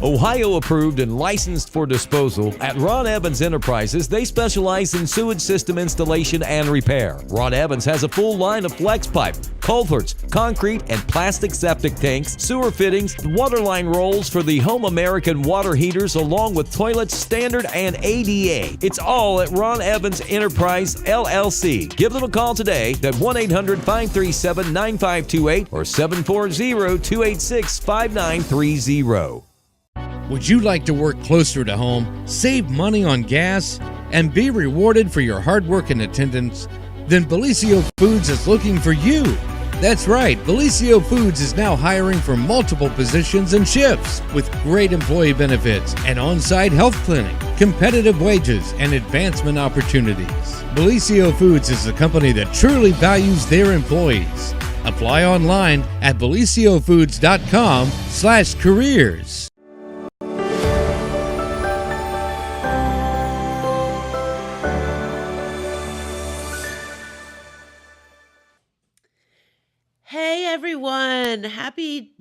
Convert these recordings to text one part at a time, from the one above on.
Ohio approved and licensed for disposal, at Ron Evans Enterprises, they specialize in sewage system installation and repair. Ron Evans has a full line of flex pipe, culverts, concrete, and plastic septic tanks, sewer fittings, waterline rolls for the Home American water heaters, along with toilets, standard and ADA. It's all at Ron Evans Enterprise, LLC. Give them a call today at 1-800-537-9528 or 740-286-5930. Would you like to work closer to home, save money on gas, and be rewarded for your hard work and attendance? Then Bellisio Foods is looking for you. That's right, Bellisio Foods is now hiring for multiple positions and shifts with great employee benefits, an on-site health clinic, competitive wages, and advancement opportunities. Bellisio Foods is a company that truly values their employees. Apply online at BellisioFoods.com/careers. Hey everyone, happy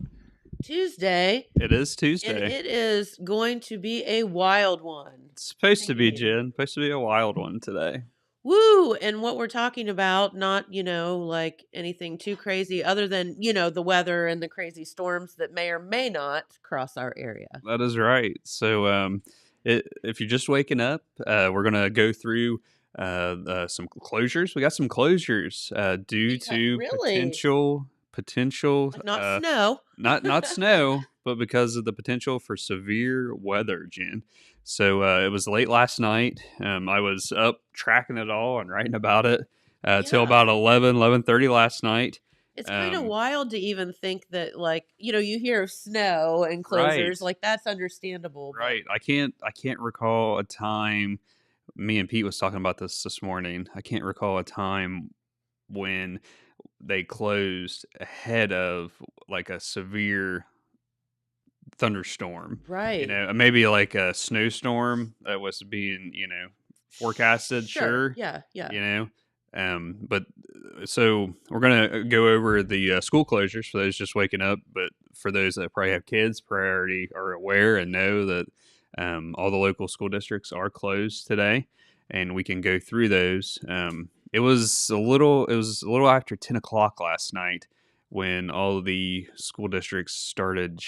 Tuesday. It is Tuesday. And it is going to be a wild one. It's supposed to be, Jen. Supposed to be a wild one today. Woo! And what we're talking about, not, like anything too crazy other than, the weather and the crazy storms that may or may not cross our area. That is right. So if you're just waking up, we're going to go through some closures. We got some closures due to Really? potential Not snow. not snow, but because of the potential for severe weather, Jen. So it was late last night. I was up tracking it all and writing about it till about 11:30 last night. It's kind of wild to even think that, you hear of snow and closures, Right. that's understandable. Right. I can't recall a time. Me and Pete was talking about this morning. I can't recall a time when they closed ahead of like a severe thunderstorm. Right. Maybe like a snowstorm that was being, forecasted. Sure. Yeah. But so we're gonna go over the school closures for those just waking up. But for those that probably have kids, probably already are aware and know that all the local school districts are closed today, and we can go through those. It was a little after 10 o'clock last night when all of the school districts started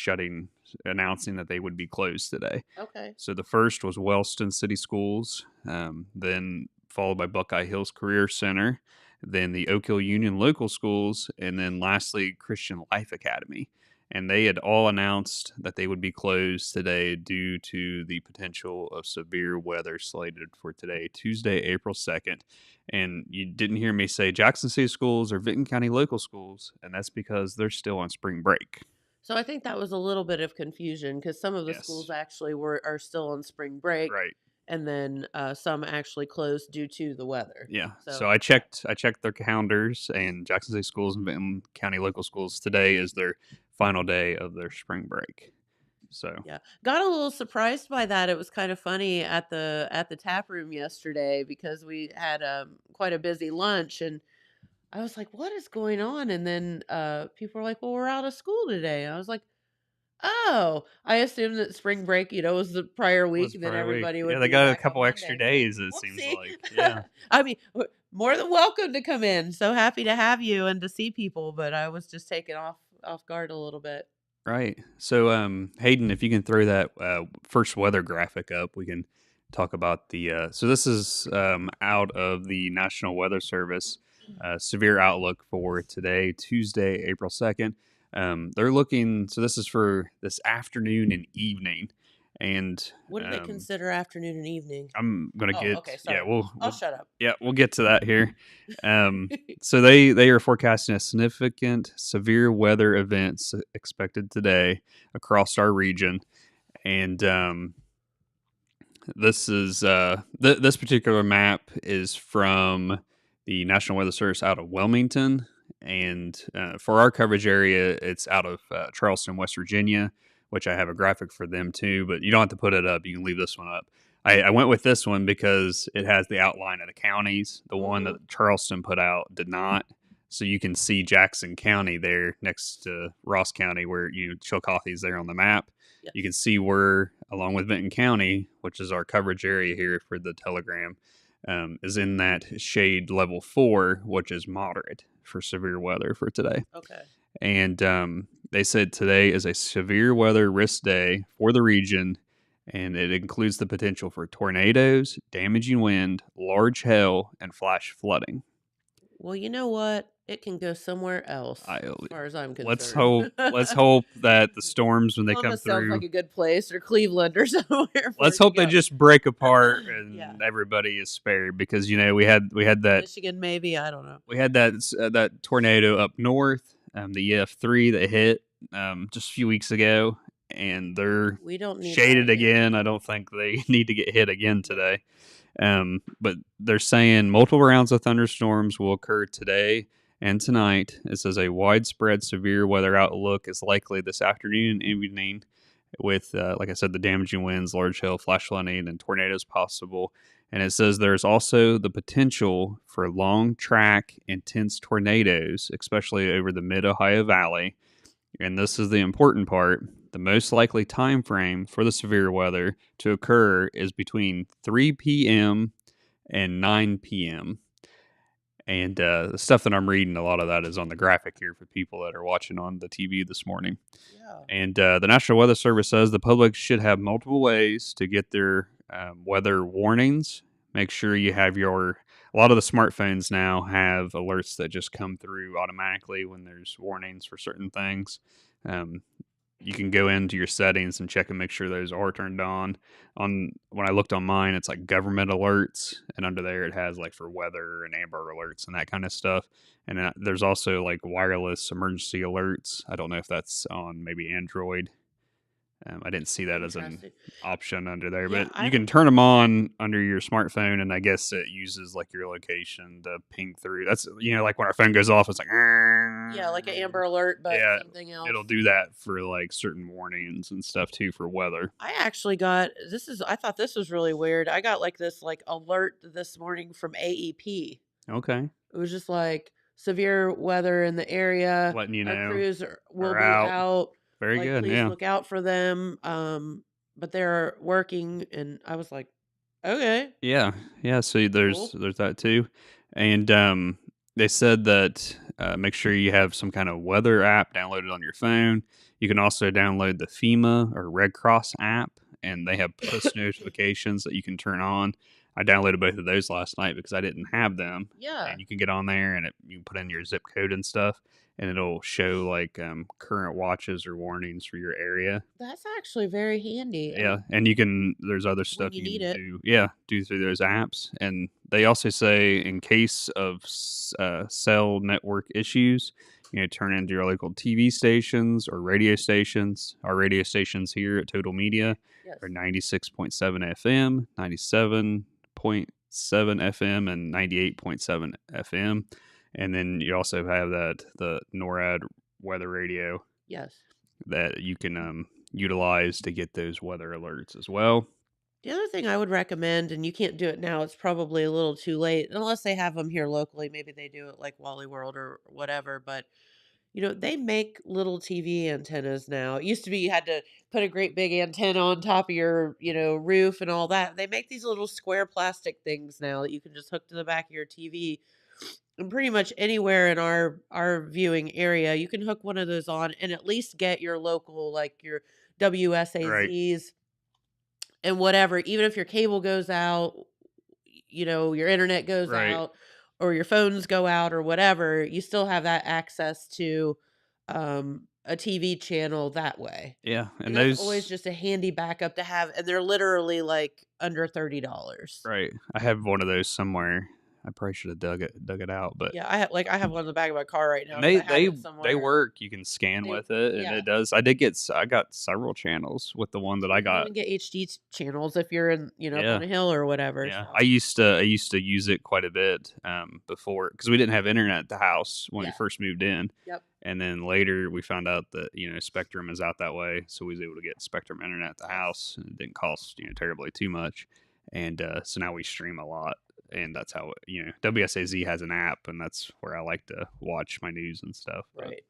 announcing that they would be closed today. Okay. So the first was Wellston City Schools, then followed by Buckeye Hills Career Center, then the Oak Hill Union Local Schools, and then lastly Christian Life Academy. And they had all announced that they would be closed today due to the potential of severe weather slated for today, Tuesday, April 2nd. And you didn't hear me say Jackson City Schools or Vinton County Local Schools, and that's because they're still on spring break. So I think that was a little bit of confusion because some of the Yes. schools actually are still on spring break, Right. and then some actually closed due to the weather. Yeah. So- So I checked their calendars, and Jackson City Schools and Vinton County Local Schools today is their final day of their spring break. So Yeah, got a little surprised by that. It was kind of funny at the tap room yesterday because we had quite a busy lunch, and I was like, "What is going on?" And then people were like, "Well, we're out of school today." And I was like, "Oh, I assumed that spring break, was the prior week, was and then prior week. everybody would Yeah, they be got a back on couple extra Monday." days, it seems Whoopsie. like. Yeah. I mean, more than welcome to come in. So happy to have you and to see people, but I was just taken off guard a little bit. Right. So, Hayden, if you can throw that first weather graphic up, we can talk about the. So this is out of the National Weather Service severe outlook for today, Tuesday, April 2nd. They're looking. So this is for this afternoon and evening. And What do they consider afternoon and evening? I'm gonna get. Okay, sorry. Yeah, I'll shut up. Yeah, we'll get to that here. So they are forecasting a significant severe weather events expected today across our region, and this is this particular map is from the National Weather Service out of Wilmington, and for our coverage area, it's out of Charleston, West Virginia, which I have a graphic for them too. But you don't have to put it up; you can leave this one up. I went with this one because it has the outline of the counties. The one that Charleston put out did not. So you can see Jackson County there next to Ross County where Chillicothe is there on the map. You Yes. can see we're, along with Benton County, which is our coverage area here for the telegram, is in that shade level 4, which is moderate for severe weather for today. Okay. And they said today is a severe weather risk day for the region, and it includes the potential for tornadoes, damaging wind, large hail, and flash flooding. Well, you know what? It can go somewhere else, I as far as I'm let's concerned. hope that the storms when they come Columbus sounds like through, a good place, or Cleveland, or somewhere for let's it to hope they go. just break apart Yeah. and everybody is spared, because we had that Michigan, maybe. I don't know. that tornado up north, the EF3 that hit just a few weeks ago, and they're We don't need shaded that again. again. I don't think they need to get hit again today. But they're saying multiple rounds of thunderstorms will occur today and tonight. It says a widespread severe weather outlook is likely this afternoon and evening, with, like I said, the damaging winds, large hail, flash flooding, and tornadoes possible. And it says there's also the potential for long track, intense tornadoes, especially over the mid Ohio Valley. And this is the important part. The most likely time frame for the severe weather to occur is between 3 p.m. and 9 p.m. And the stuff that I'm reading, a lot of that is on the graphic here for people that are watching on the TV this morning. Yeah. And the National Weather Service says the public should have multiple ways to get their weather warnings. Make sure you have a lot of the smartphones now have alerts that just come through automatically when there's warnings for certain things. You can go into your settings and check and make sure those are turned on. When I looked on mine, it's like government alerts, and under there it has like for weather and Amber alerts and that kind of stuff. And there's also like wireless emergency alerts. I don't know if that's on maybe Android. I didn't see that as an Interesting. option under there, Yeah, but I you can turn them on under your smartphone, and I guess it uses like your location to ping through. That's like when our phone goes off, it's like Yeah, like an Amber Alert, but Yeah, something else. it'll do that for like certain warnings and stuff too for weather. I actually got I thought this was really weird. I got like this alert this morning from AEP. Okay, It was just like severe weather in the area. letting you Our know crews will are be out. out. Very Like, good. please Yeah. look out for them. But they're working, and I was like, okay, Yeah, yeah. So cool. there's that too, and they said that make sure you have some kind of weather app downloaded on your phone. You can also download the FEMA or Red Cross app, and they have push notifications that you can turn on. I downloaded both of those last night because I didn't have them, Yeah, and you can get on there and you can put in your zip code and stuff, and it'll show like current watches or warnings for your area. that's actually very handy. Yeah, and there's other When stuff you you need can it. do through those apps. And they also say in case of cell network issues, turn into your local TV stations or radio stations. Our radio stations here at Total Media Yes. are 96.7 FM, 97.7 FM, and 98.7 FM. And then you also have the NORAD weather radio Yes. that you can utilize to get those weather alerts as well. The other thing I would recommend, and you can't do it now, it's probably a little too late, unless they have them here locally. Maybe they do it like Wally World or whatever. But they make little TV antennas now. It used to be you had to put a great big antenna on top of your, roof and all that. They make these little square plastic things now that you can just hook to the back of your TV. And pretty much anywhere in our viewing area, you can hook one of those on and at least get your local, like your Right. WSAZs and whatever. Even if your cable goes out, your internet goes Right. out, or your phones go out or whatever, you still have that access to a TV channel that way. Yeah, And and that's always those just a handy backup to have. And they're literally like under $30. right. I have one of those somewhere. I probably should have dug it out, but Yeah, I have one in the back of my car right now. and 'Cause they I have they it they somewhere. work. You can scan They, with it, and yeah. it does. I got several channels with the one that I You can got. even get HD channels if you're up on Yeah. a hill or whatever. Yeah, So I used to use it quite a bit before, because we didn't have internet at the house when we yeah, first moved in, yep, and then later we found out that Spectrum is out that way, so we was able to get Spectrum internet at the yes, house, and it didn't cost terribly too much, and so now we stream a lot, and that's how WSAZ has an app, and that's where I like to watch my news and stuff. But right.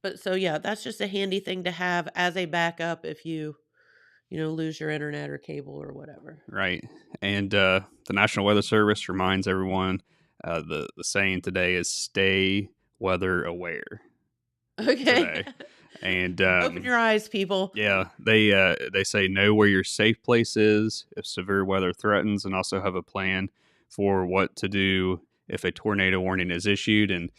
But so yeah, that's just a handy thing to have as a backup if you lose your internet or cable or whatever. Right. And the National Weather Service reminds everyone the saying today is stay weather aware Okay. today. And Open your eyes, people. yeah, they say know where your safe place is if severe weather threatens, and also have a plan for what to do if a tornado warning is issued. And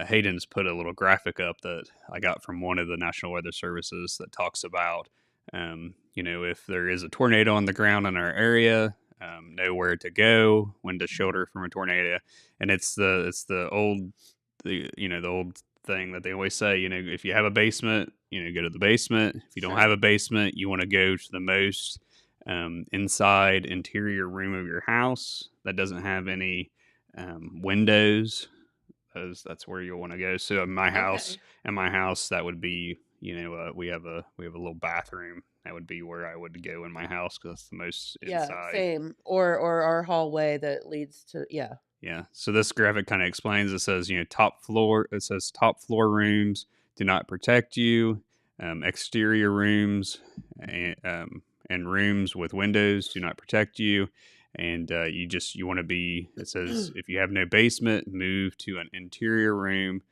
Hayden's put a little graphic up that I got from one of the National Weather Services that talks about, if there is a tornado on the ground in our area, know where to go, when to shelter from a tornado. And it's the old thing that they always say, if you have a basement, go to the basement. If you don't have a basement, you want to go to the most inside interior room of your house that doesn't have any windows. That's where you'll want to go. So in my house, that would be, we have a little bathroom. That would be where I would go in my house because it's the most inside. Yeah, same. Or our hallway that leads to Yeah. So this graphic kind of explains. It says, top floor. It says top floor rooms do not protect you. Exterior rooms and rooms with windows do not protect you. And you want to be. It says if you have no basement, move to an interior room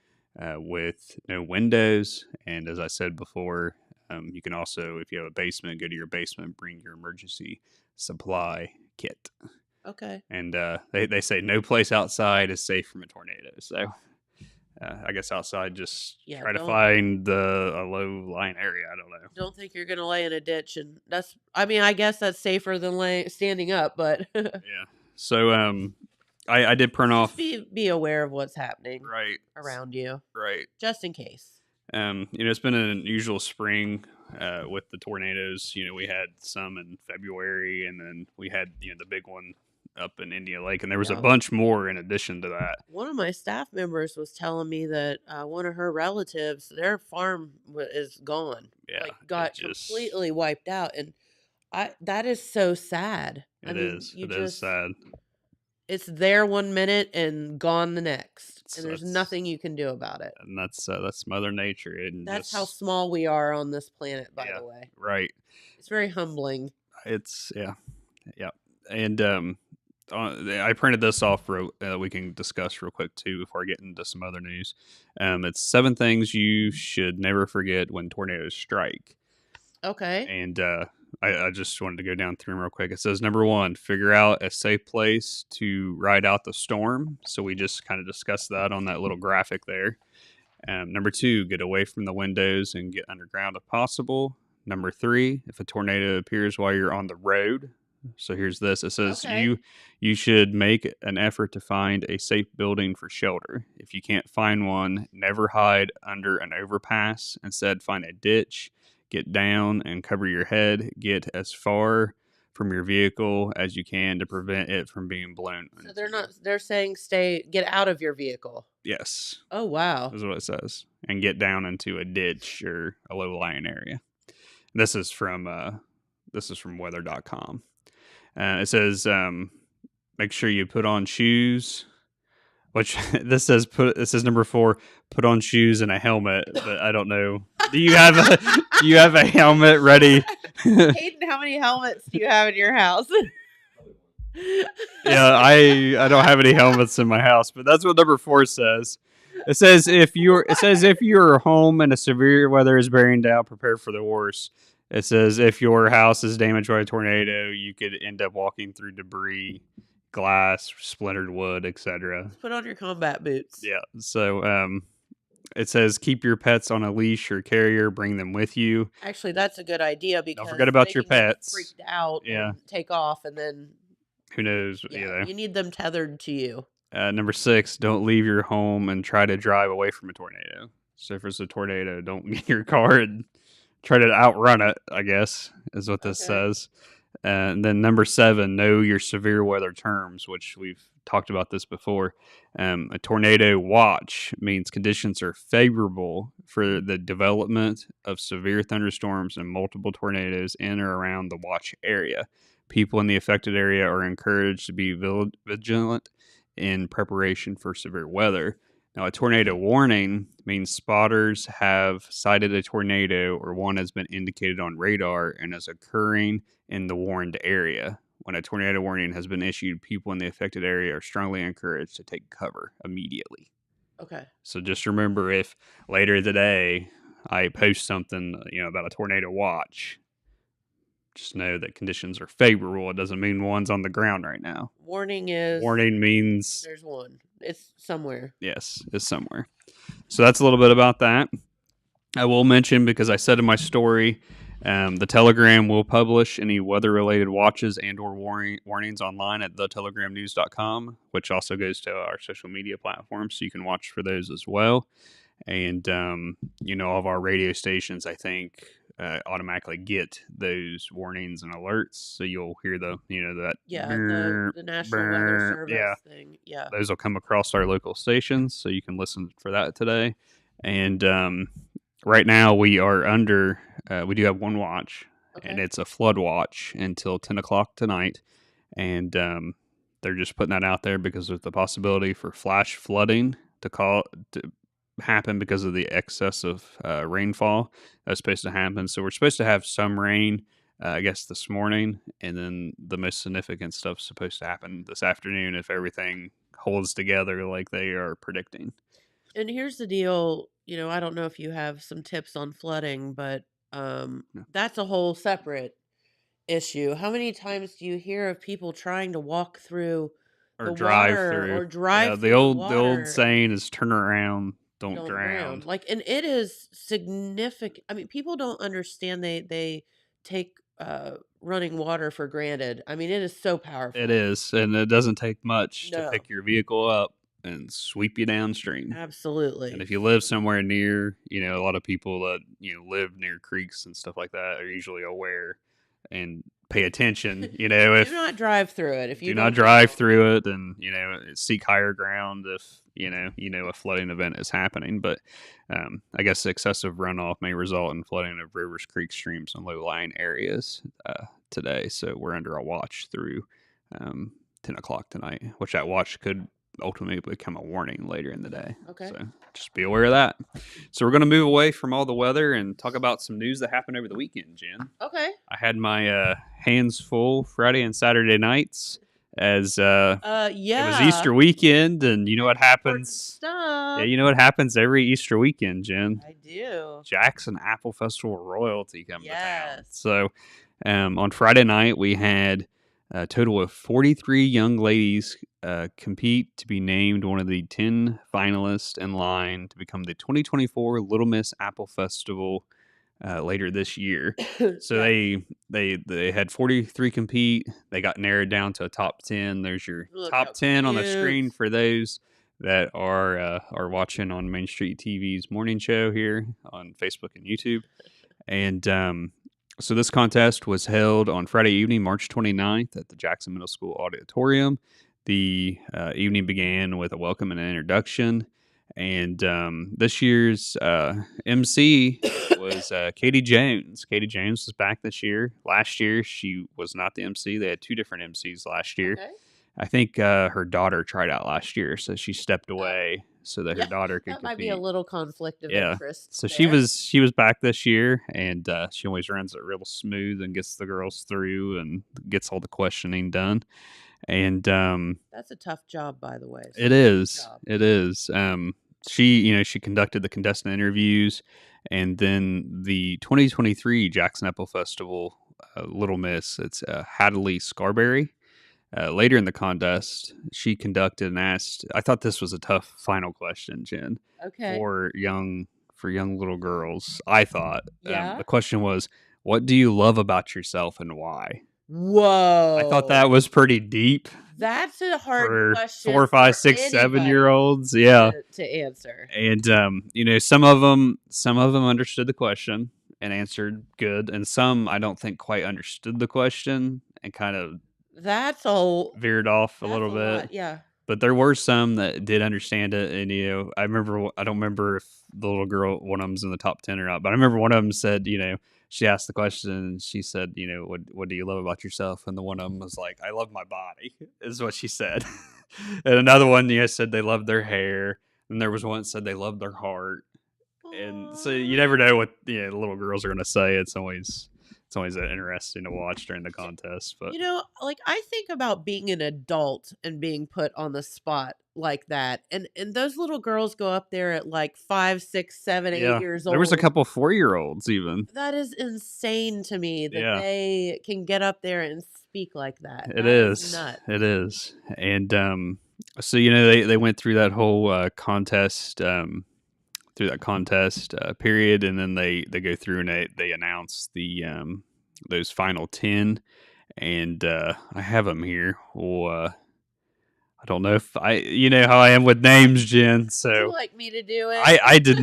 with no windows. And as I said before, you can also, if you have a basement, go to your basement, bring your emergency supply kit. Okay. And they say no place outside is safe from a tornado. So I guess outside, just try to find a low-lying area. I don't know. Don't think you're going to lay in a ditch. And I guess that's safer than standing up, but. Yeah. So I did print off. Be aware of what's happening around you. Right. Just in case. It's been an unusual spring with the tornadoes. We had some in February, and then we had, the big one up in Indian Lake, and there was a bunch more in addition to that. One of my staff members was telling me that one of her relatives, their farm is gone. Yeah, got completely wiped out, and that is so sad. It is sad. It's there 1 minute and gone the next, and there's nothing you can do about it. And that's Mother Nature. That's how small we are on this planet, by the way. Right. It's very humbling. It's yeah. And I printed this off we can discuss real quick too before I get into some other news. It's 7 things you should never forget when tornadoes strike. Okay. And I just wanted to go down through them real quick. It says, number 1, figure out a safe place to ride out the storm. So we just kind of discussed that on that little graphic there. Number 2, get away from the windows and get underground if possible. Number 3, if a tornado appears while you're on the road. So here's this. It says you should make an effort to find a safe building for shelter. If you can't find one, never hide under an overpass. Instead, find a ditch. Get down and cover your head. Get as far from your vehicle as you can to prevent it from being blown. So they're saying get out of your vehicle. Yes. Oh, wow. That's what it says. And get down into a ditch or a low-lying area. This is from weather.com. It says make sure you put on shoes. Which it says number 4, put on shoes and a helmet, but I don't know. Do you have a helmet ready? Hayden, how many helmets do you have in your house? Yeah, I don't have any helmets in my house, but that's what number 4 says. It says if you're home and a severe weather is bearing down, prepare for the worst. It says if your house is damaged by a tornado, you could end up walking through debris, glass, splintered wood, etc. Put on your combat boots. Yeah. So it says keep your pets on a leash or carrier, bring them with you. Actually, that's a good idea because don't forget about your pets. Freaked out, and take off, and then who knows? You need them tethered to you. Number 6, don't leave your home and try to drive away from a tornado. So if there's a tornado, don't get in your car and try to outrun it, I guess, is what this says. And then number 7, know your severe weather terms, which we've talked about this before. A tornado watch means conditions are favorable for the development of severe thunderstorms and multiple tornadoes in or around the watch area. People in the affected area are encouraged to be vigilant in preparation for severe weather. Now, a tornado warning means spotters have sighted a tornado or one has been indicated on radar and is occurring in the warned area. When a tornado warning has been issued, people in the affected area are strongly encouraged to take cover immediately. Okay. So just remember, if later today I post something, about a tornado watch, just know that conditions are favorable. It doesn't mean one's on the ground right now. Warning is Warning means there's one. It's somewhere. yes, it's somewhere. So that's a little bit about that. I will mention, because I said in my story, the Telegram will publish any weather-related watches and or warnings online at thetelegramnews.com, which also goes to our social media platforms, so you can watch for those as well. And, all of our radio stations, I think, automatically get those warnings and alerts. So you'll hear that the National Weather Service thing. Yeah. Those will come across our local stations, so you can listen for that today. And right now we are under, we do have one watch, and it's a flood watch until 10 o'clock tonight. And they're just putting that out there because of the possibility for flash flooding to happen because of the excess of rainfall that's supposed to happen. So we're supposed to have some rain, I guess, this morning, and then the most significant stuff's supposed to happen this afternoon if everything holds together like they are predicting. And here's the deal, I don't know if you have some tips on flooding, but that's a whole separate issue. How many times do you hear of people trying to walk through Or the drive water through. or drive Yeah, through the old water saying is turn around, don't don't drown. drown? And it is significant. I mean, people don't understand they take running water for granted. I mean, it is so powerful. It is, and it doesn't take much to No. pick your vehicle up and sweep you downstream. Absolutely. And if you live somewhere near, a lot of people that, live near creeks and stuff like that are usually aware and pay attention, do if not drive through it. If you do not don't drive know. through it, then, seek higher ground if, a flooding event is happening. But I guess excessive runoff may result in flooding of rivers, creeks, streams, and low-lying areas today. So we're under a watch through 10 o'clock tonight, which that watch could ultimately become a warning later in the day. Okay. So just be aware of that. So we're going to move away from all the weather and talk about some news that happened over the weekend, Jen. Okay. I had my hands full Friday and Saturday nights as it was Easter weekend, and you know what happens? Stuff. Yeah, you know what happens every Easter weekend, Jen? I do. Jackson Apple Festival royalty coming to town. Yes. So on Friday night, we had a total of 43 young ladies compete to be named one of the 10 finalists in line to become the 2024 Little Miss Apple Festival later this year. So they had 43 compete. They got narrowed down to a top 10. There's your Look top how 10 on the cute. screen for those that are watching on Main Street TV's morning show here on Facebook and YouTube. And so this contest was held on Friday evening, March 29th at the Jackson Middle School Auditorium. The evening began with a welcome and an introduction. And this year's MC was Katie Jones. Katie Jones was back this year. Last year, she was not the MC. They had two different MCs last year. Okay. I think her daughter tried out last year, so she stepped away so that her daughter could That might compete. be a little conflict of Yeah. interest. So there. she was back this year, and she always runs it real smooth and gets the girls through and gets all the questioning done. And That's a tough job, by the way. So it good is. job. It is. She conducted the contestant interviews, and then the 2023 Jackson Apple Festival Little Miss. It's Hadley Scarberry. Later in the contest, she conducted and asked. I thought this was a tough final question, Jen, Okay. for young little girls. I thought Yeah. the question was, "What do you love about yourself and why?" Whoa. I thought that was pretty deep That's a hard for question 4, 5, for 6, 7 year anybody olds. Yeah. to answer. And some of them understood the question and answered good, and some I don't think quite understood the question and kind of That's a veered off a that's little bit. lot, yeah. But there were some that did understand it, and I don't remember if the little girl, one of them's in the top 10 or not, but I remember one of them said, she asked the question and she said, what do you love about yourself? And the one of them was like, I love my body, is what she said. And another one, said they loved their hair. And there was one that said they loved their heart. And so you Aw. never know what the little girls are going to say. It's always interesting to watch during the Y- contest. But like I think about being an adult and being put on the spot like that. And those little girls go up there at like 5, 6, 7, 8 yeah, years there was a old. couple 4-year-olds even. That is insane to me that Yeah, they can get up there and speak like that. it That is is. nuts. It is. And so they went through that whole contest period, and then they go through and they announce the those final 10, and I have them here. Well, I don't know if you know how I am with names, Jen. Would you So like me to do it? I did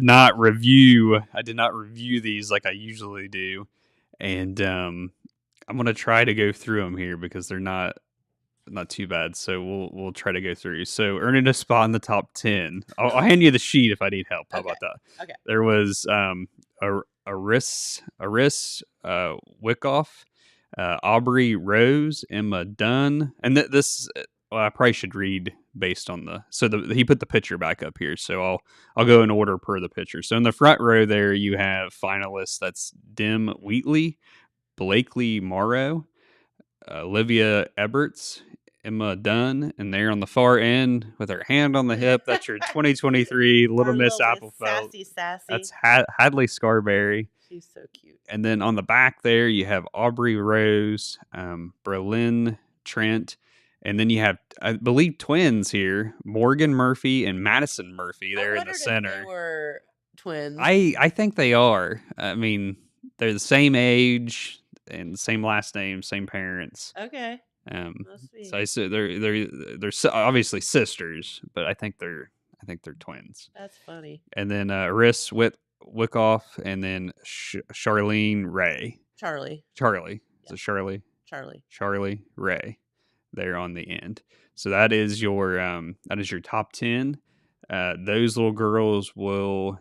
not review these like I usually do, and I'm gonna try to go through them here because they're not too bad. So we'll try to go through. So earning a spot in the top 10. I'll hand you the sheet if I need help. How Okay. about that? Okay. There was Aris Wickoff, Aubrey Rose, Emma Dunn, and this. Well, I probably should read based on he put the picture back up here, so I'll go in order per the picture. So in the front row there, you have finalists. That's Dim Wheatley, Blakely Morrow, Olivia Eberts, Emma Dunn, and there on the far end with her hand on the hip, that's your 2023 Little Our Miss little Miss Applefeld. Sassy. That's Hadley Scarberry. She's so cute. And then on the back there, you have Aubrey Rose, Berlin Trent, and then you have, I believe, twins here, Morgan Murphy and Madison Murphy there in the If they center. were twins. I think they are. I mean, they're the same age and the same last name, same parents. Okay. So Must be. I said they're obviously sisters, but I think they're twins. That's funny. And then Aris Wickoff, and then Charlene Ray. Charlie. So Charlie Charlie. Ray there on the end. So that is your top 10. Those little girls will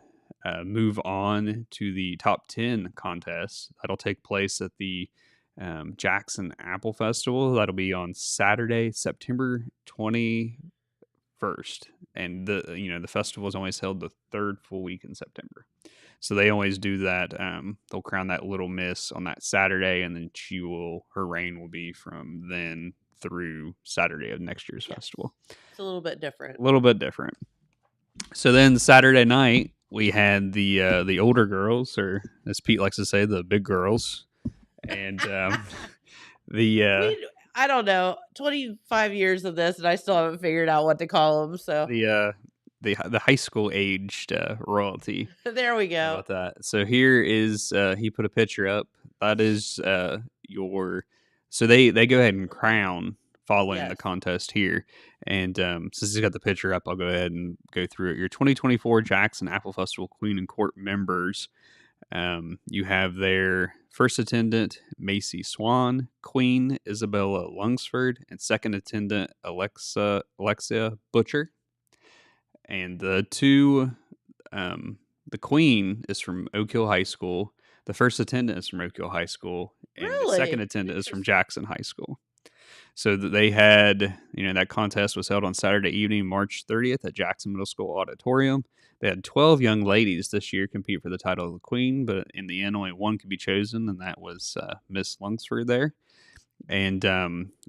move on to the top 10 contest. That'll take place at the Jackson Apple Festival. That'll be on Saturday, September 21st. And the festival is always held the third full week in September. So they always do that. They'll crown that little miss on that Saturday, and then her reign will be from then through Saturday of next year's festival. It's a little bit different. A little bit different. So then Saturday night we had the older girls, or as Pete likes to say, the big girls, and I don't know. 25 years of this, and I still haven't figured out what to call them. So the high school aged royalty. there we How go. about that? So here is he put a picture up. That is so they go ahead and crown following the Yes. contest here. And since he's got the picture up, I'll go ahead and go through it. Your 2024 Jackson Apple Festival Queen and Court members. You have their first attendant, Macy Swan, Queen Isabella Lungsford, and second attendant, Alexia Butcher. And the Queen is from Oak Hill High School. The first attendant is from Oak Hill High School, and the second Really? attendant is from Jackson High School. So they had, that contest was held on Saturday evening, March 30th at Jackson Middle School Auditorium. They had 12 young ladies this year compete for the title of the Queen, but in the end, only one could be chosen, and that was Miss Lungsford there. And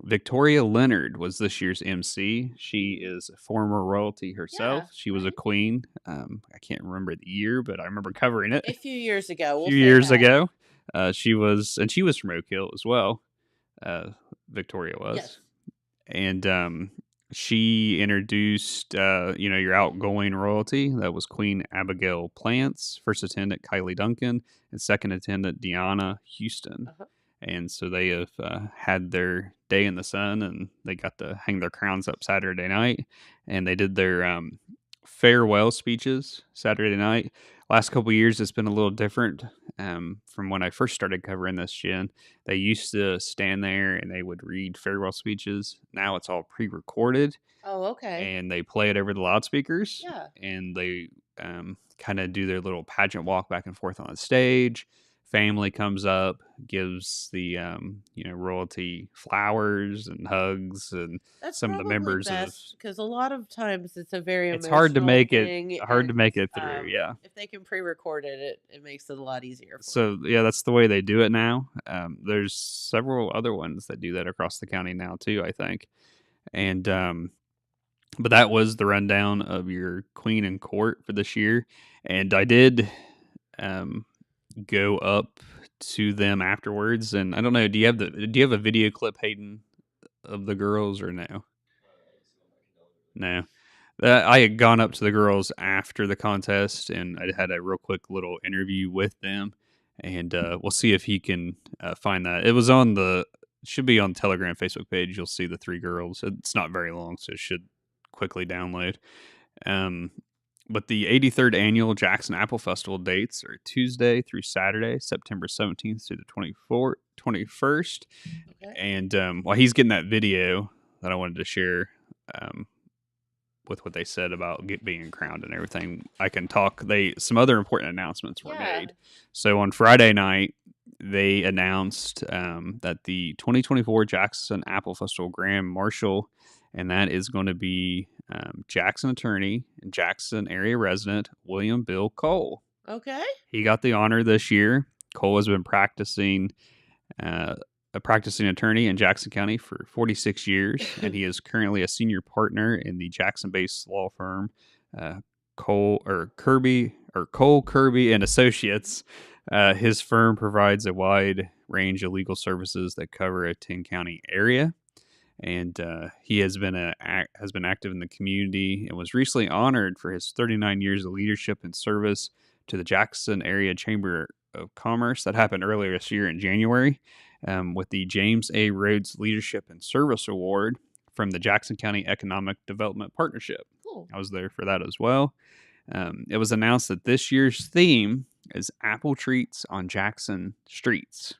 Victoria Leonard was this year's MC. She is a former royalty herself. Yeah, She was a right. queen. I can't remember the year, but I remember covering it A few years ago. a few years ago. She was from Oak Hill as well. Victoria was. Yes. And she introduced, your outgoing royalty. That was Queen Abigail Plants, first attendant Kylie Duncan, and second attendant Deanna Houston. Uh-huh. And so they have had their day in the sun, and they got to hang their crowns up Saturday night. And they did their farewell speeches Saturday night. Last couple of years, it's been a little different from when I first started covering this, Jen. They used to stand there and they would read farewell speeches. Now it's all pre-recorded. Oh, okay. And they play it over the loudspeakers. Yeah. And they kind of do their little pageant walk back and forth on the stage. family comes up, gives the royalty flowers and hugs, and That's some of the probably members of best because a lot of times it's a very it's hard to emotional make it thing, hard to and make it through. Yeah. if they can pre-record it, it makes it a lot easier for you. So yeah, that's the way they do it now. There's several other ones that do that across the county now too, I think. And but that was the rundown of your Queen and Court for this year. And I did go up to them afterwards, and I don't know, do you have a video clip, Hayden, of the girls or no? No. I had gone up to the girls after the contest, and I had a real quick little interview with them, and we'll see if he can find that. It was on should be on the Telegram Facebook page. You'll see the 3 girls. It's not very long, so it should quickly download. But the 83rd annual Jackson Apple Festival dates are Tuesday through Saturday, September 17th through the 21st. Okay. And while he's getting that video that I wanted to share, with what they said about being crowned and everything, I can talk. Some other important announcements were made. So on Friday night, they announced that the 2024 Jackson Apple Festival Grand Marshal, and that is going to be Jackson attorney and Jackson area resident William Bill Cole. Okay. He got the honor this year. Cole has been practicing a practicing attorney in Jackson County for 46 years, and he is currently a senior partner in the Jackson-based law firm Cole Kirby and Associates. His firm provides a wide range of legal services that cover a 10-county area, and he has been active in the community and was recently honored for his 39 years of leadership and service to the Jackson Area Chamber of Commerce. That happened earlier this year in January. With the James A. Rhodes Leadership and Service Award from the Jackson County Economic Development Partnership. Cool. I was there for that as well. It was announced that this year's theme is Apple Treats on Jackson Streets,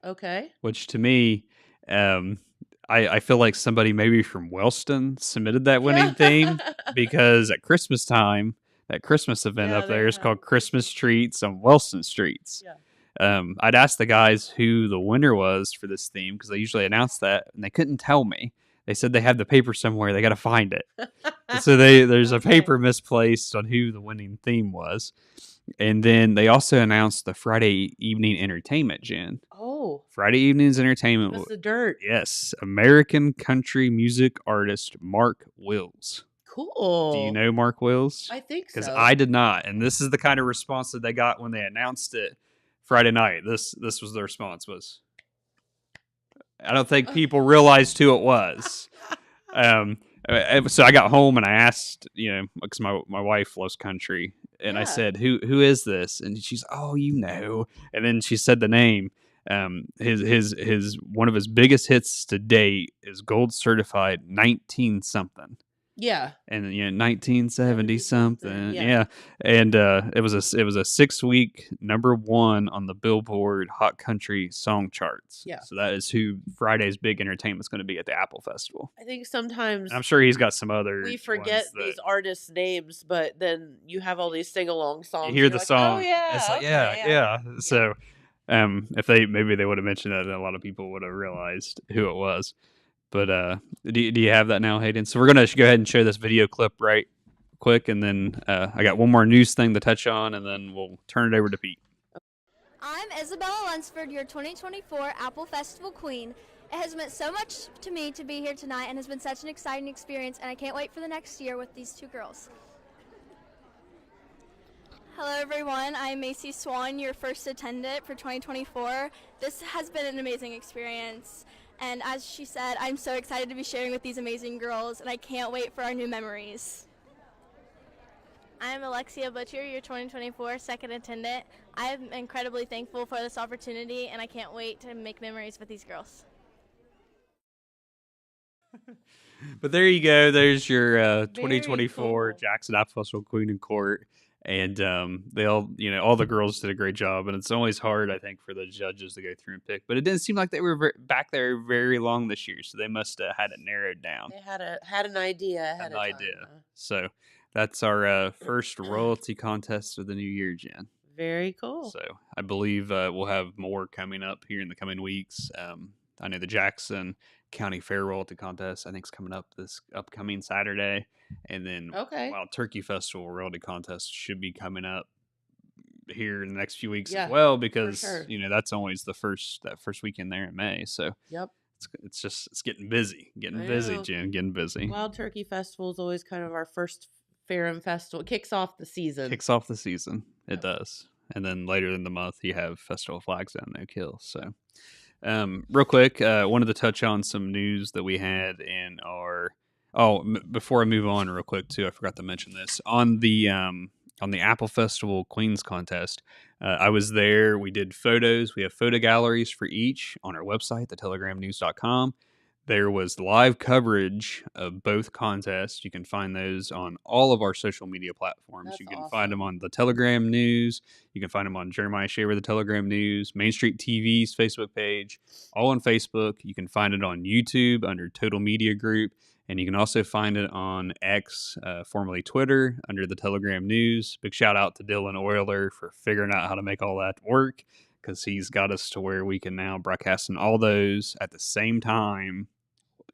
Okay. which to me, I feel like somebody maybe from Wellston submitted that winning theme, because at Christmas time, that Christmas event Yeah, up they there is have called Christmas Treats on Wellston Streets. Yeah. I'd asked the guys who the winner was for this theme, because they usually announce that, and they couldn't tell me. They said they have the paper somewhere. They got to find it. So there's a paper misplaced on who the winning theme was. And then they also announced the Friday evening entertainment, Jen. Oh, Friday evening's entertainment. what's the dirt? Yes, American country music artist Mark Wills. Cool. Do you know Mark Wills? I think so. Because I did not, and this is the kind of response that they got when they announced it Friday night. This was the response was, I don't think people realized who it was. So I got home and I asked, because my wife loves country, and I said, who is this? And she's, oh, and then she said the name. His one of his biggest hits to date is Gold Certified 19 something. Yeah. And 1970 something. Yeah. Yeah. And it was a 6-week #1 on the Billboard Hot Country Song Charts. Yeah. So that is who Friday's big entertainment's going to be at the Apple Festival. I think sometimes I'm sure he's got some other. we forget ones these artists' names, but then you have all these sing-along songs. that you hear and the you're like, song. Oh yeah. It's like, okay, yeah. So if they would have mentioned that, then a lot of people would have realized who it was. But do you have that now, Hayden? So we're going to go ahead and show this video clip right quick, and then I got one more news thing to touch on, and then we'll turn it over to Pete. I'm Isabella Lunsford, your 2024 Apple Festival Queen. It has meant so much to me to be here tonight and has been such an exciting experience, and I can't wait for the next year with these 2 girls. Hello everyone, I'm Macy Swan, your first attendant for 2024. This has been an amazing experience. And as she said, I'm so excited to be sharing with these amazing girls, and I can't wait for our new memories. I'm Alexia Butcher, your 2024 second attendant. I am incredibly thankful for this opportunity, and I can't wait to make memories with these girls. But there you go. There's your Very 2024 cool. Jackson Apple Festival Queen and Court. And they all, all the girls did a great job. And it's always hard, I think, for the judges to go through and pick. But it didn't seem like they were back there very long this year, so they must have had it narrowed down. They had an idea ahead of time. So that's our first royalty contest of the new year, Jen. Very cool. So I believe we'll have more coming up here in the coming weeks. I know the Jackson County Fair Royalty Contest, I think, is coming up this upcoming Saturday. And then Okay. Wild Turkey Festival Royalty Contest should be coming up here in the next few weeks as Yeah, well, for because sure. that's always that first weekend there in May. So Yep. it's getting busy, I know. Jen, getting busy. Wild Turkey Festival is always kind of our first fair and festival. It kicks off the season. Kicks off the season. It Yep. does. And then later in the month, you have Festival of Flags down in Oak Hill. So, real quick, wanted to touch on some news that we had in our. Oh, before I move on, real quick too, I forgot to mention this on the Apple Festival Queens contest. I was there. We did photos. We have photo galleries for each on our website, thetelegram.news.com. There was live coverage of both contests. You can find those on all of our social media platforms. That's You can find them awesome. on the Telegram News. You can find them on Jeremiah Shaver, the Telegram News, Main Street TV's Facebook page, all on Facebook. You can find it on YouTube under Total Media Group. And you can also find it on X, formerly Twitter, under the Telegram News. Big shout out to Dylan Euler for figuring out how to make all that work, because he's got us to where we can now broadcast in all those at the same time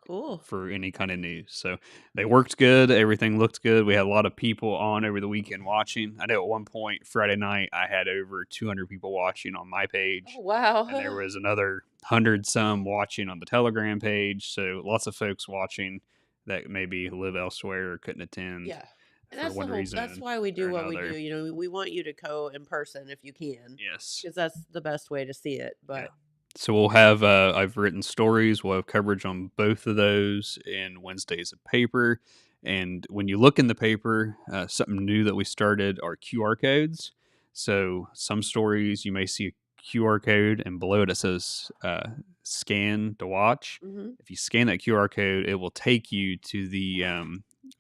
Cool. for any kind of news. So they worked good. Everything looked good. We had a lot of people on over the weekend watching. I know at one point, Friday night, I had over 200 people watching on my page. Oh, wow. And there was another 100 some watching on the Telegram page. So lots of folks watching that maybe live elsewhere or couldn't attend. Yeah. And for that's one reason that's why we or do what we another. do. You know, we want you to go in person if you can, Yes. because that's the best way to see it. But So we'll have, I've written stories. We'll have coverage on both of those in Wednesdays of paper. And when you look in the paper, something new that we started are QR codes. So some stories you may see a QR code, and below it says scan to watch. mhm. If you scan that QR code, it will take you to the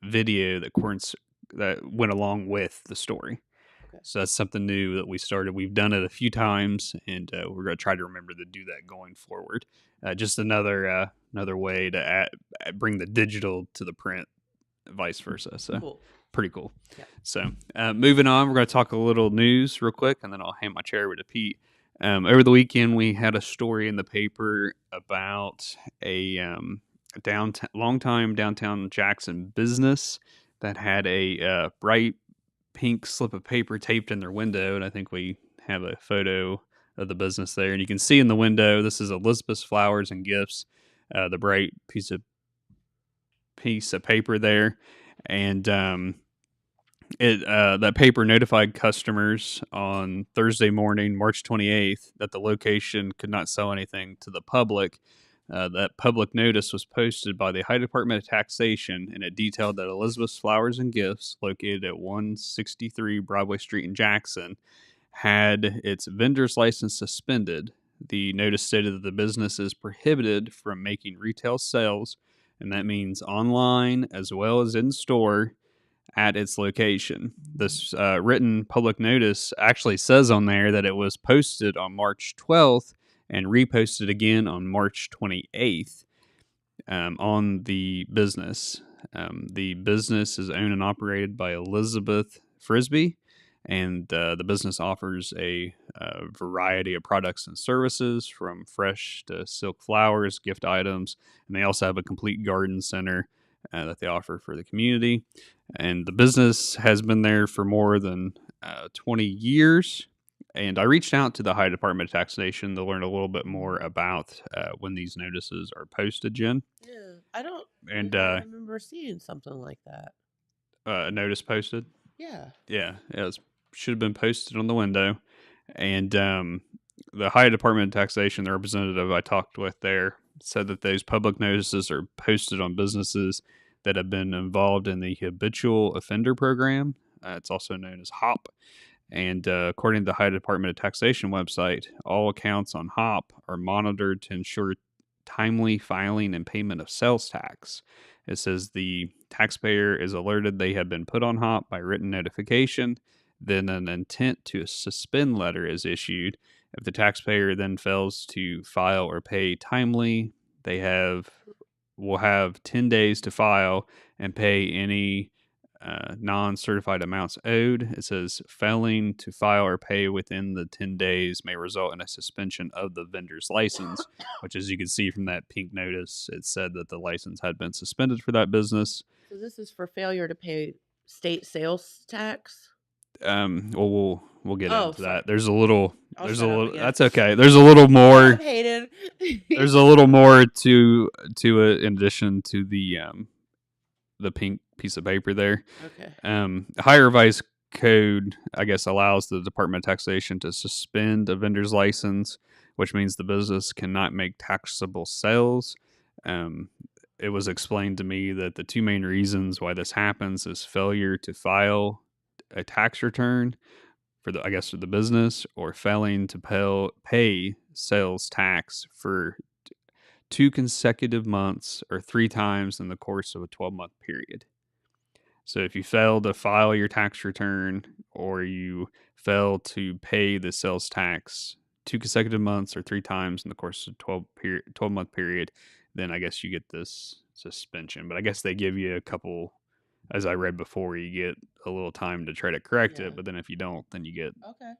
video that went along with the story. Okay. So that's something new that we started. We've done it a few times, and we're going to try to remember to do that going forward. Just another way to bring the digital to the print, vice versa. So Cool. pretty cool. Yeah. So moving on, we're going to talk a little news real quick, and then I'll hand my chair over to Pete. Over the weekend, we had a story in the paper about a longtime downtown Jackson business that had a bright pink slip of paper taped in their window, and I think we have a photo of the business there. And you can see in the window, this is Elizabeth's Flowers and Gifts, the bright piece of paper there, and that paper notified customers on Thursday morning, March 28th, that the location could not sell anything to the public. That public notice was posted by the Ohio Department of Taxation, and it detailed that Elizabeth's Flowers and Gifts, located at 163 Broadway Street in Jackson, had its vendor's license suspended. The notice stated that the business is prohibited from making retail sales, and that means online as well as in store, at its location. This written public notice actually says on there that it was posted on March 12th and reposted again on March 28th on the business. The business is owned and operated by Elizabeth Frisbee, and the business offers a variety of products and services, from fresh to silk flowers, gift items, and they also have a complete garden center that they offer for the community. And the business has been there for more than 20 years. And I reached out to the Ohio Department of Taxation to learn a little bit more about when these notices are posted, Jen. Yeah, I don't And really remember seeing something like that. a notice posted. Yeah. Yeah, it should have been posted on the window. And the Ohio Department of Taxation, the representative I talked with there, said that those public notices are posted on businesses that have been involved in the Habitual Offender Program. It's also known as HOP. And according to the Ohio Department of Taxation website, all accounts on HOP are monitored to ensure timely filing and payment of sales tax. It says the taxpayer is alerted they have been put on HOP by written notification. Then an intent to suspend letter is issued. If the taxpayer then fails to file or pay timely, they will have 10 days to file and pay any non-certified amounts owed. It says failing to file or pay within the 10 days may result in a suspension of the vendor's license, which, as you can see from that pink notice, it said that the license had been suspended for that business. So this is for failure to pay state sales tax. Well, we'll get Oh, into sorry. that. There's a little. I'll There's shut a up little. again. That's okay. There's a little more. Hated. There's a little more to it in addition to the pink piece of paper there. Okay. Higher revised code, I guess, allows the Department of Taxation to suspend a vendor's license, which means the business cannot make taxable sales. It was explained to me that the two main reasons why this happens is failure to file a tax return for the business, or failing to pay sales tax for 2 consecutive months or 3 times in the course of a 12-month period. So if you fail to file your tax return, or you fail to pay the sales tax 2 consecutive months or 3 times in the course of 12-month period, then I guess you get this suspension. But I guess they give you a couple, as I read before, you get a little time to try to correct Yeah. it. But then if you don't, then you get Okay.